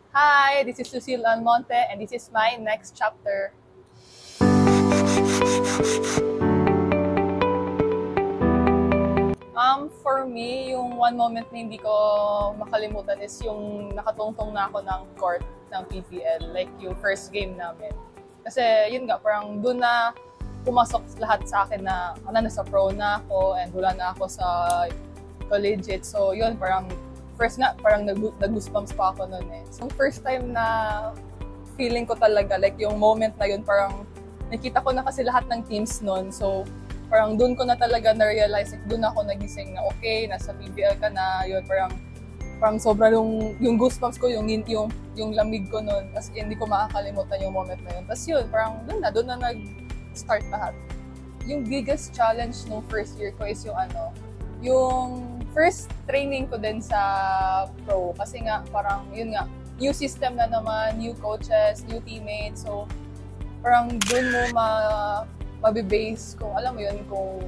Hi, this is Lucille Almonte and this is my next chapter. For me, yung one moment na hindi ko makalimutan is yung nakatungtong na ako ng court ng PPL, like yung first game namin. Kasi yun nga, parang doon na pumasok lahat sa akin na nasa pro na ako and wala na ako sa collegiate. So yun, parang first nga, parang nag-goosebumps pa ako noon eh. So first time na feeling ko talaga, like yung moment na yun, parang nakita ko na kasi lahat ng teams noon. So parang doon ko na talaga na-realize, like, doon ako nagising na okay, nasa PBL ka na, yun, parang sobra yung goosebumps ko, yung lamig ko noon, kasi hindi ko makakalimutan yung moment na yun. Tapos yun, parang doon na nag-start lahat. Yung biggest challenge nung first year ko is yung first training ko din sa pro, kasi nga, parang yun nga, new system na naman, new coaches, new teammates, so parang doon mo mabibase kung alam mo yun, kung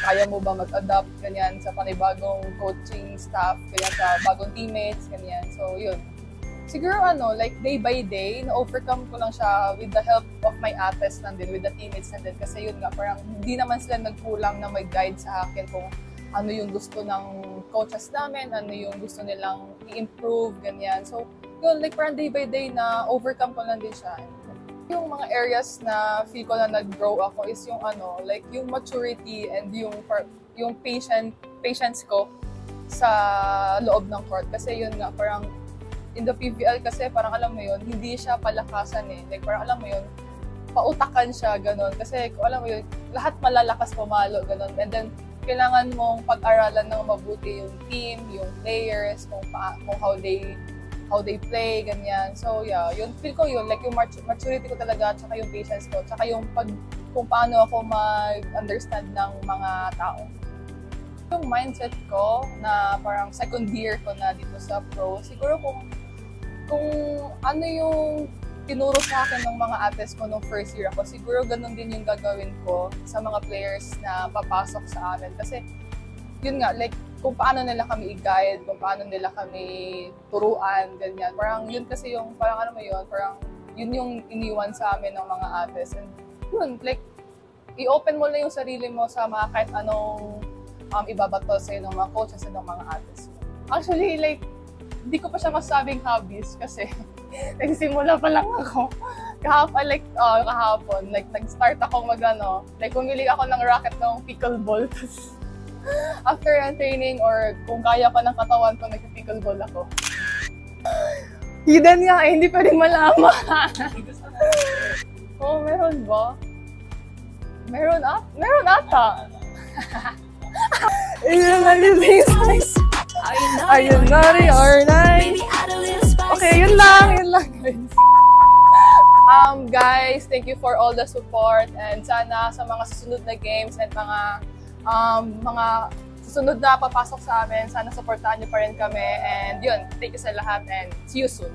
kaya mo ba mag-adapt, ganyan, sa panibagong coaching staff, ganyan, sa bagong teammates, ganyan. So, yun. Siguro, like, day by day, na-overcome ko lang siya with the help of my ates nandun, with the teammates nandun. Kasi yun nga, parang hindi naman sila nagkulang na mag-guide sa akin kung ano yung gusto ng coaches namin, ano yung gusto nilang i-improve, ganyan. So, yun, like, parang day by day na overcome ko lang din siya. Yung mga areas na feel ko na nag-grow ako is yung like yung maturity and yung patience ko sa loob ng court. Kasi yun nga, parang in the PVL kasi parang alam mo yun, hindi siya palakasan eh. Like parang alam mo yun, pautakan siya, ganun. Kasi kung alam mo yun, lahat malalakas pumalo, ganun. And then, kailangan mong pag-aralan ng mabuti yung team, yung players, kung how they play, ganyan. So, yeah, yun, feel ko yun, like yung maturity ko talaga, tsaka yung patience ko, tsaka yung kung paano ako mag-understand ng mga tao. Yung mindset ko na parang second year ko na dito sa pro, siguro kung ano yung tinuro sa akin ng mga ates ko nung first year ako, siguro ganun din yung gagawin ko sa mga players na papasok sa amin. Kasi, yun nga, like, kung paano nila kami i-guide, kung paano nila kami turuan, ganyan. Parang yun kasi yung, parang ano mo yun, parang yun yung iniwan sa amin ng mga ates. And yun, like, i-open mo lang yung sarili mo sa mga kahit anong ibabato sa'yo ng mga coaches at ng mga ates. Actually, like, hindi ko pa siya masabing hobbies kasi nagsimula pa lang ako. Kahapon, like, nag-start ako like, pumili ako ng racket ng pickleball. After ang training or kung kaya pa ng katawan ko, nag-pickleball ako. Hidden nga eh, hindi pwedeng malaman. Oh, meron ba? Meron ata. Are you naughty or nice? Okay, yun lang guys. Guys, thank you for all the support and sana sa mga susunod na games and mga susunod na papasok sa amin, sana supportahan niyo pa rin kami and yun, thank you sa lahat and see you soon.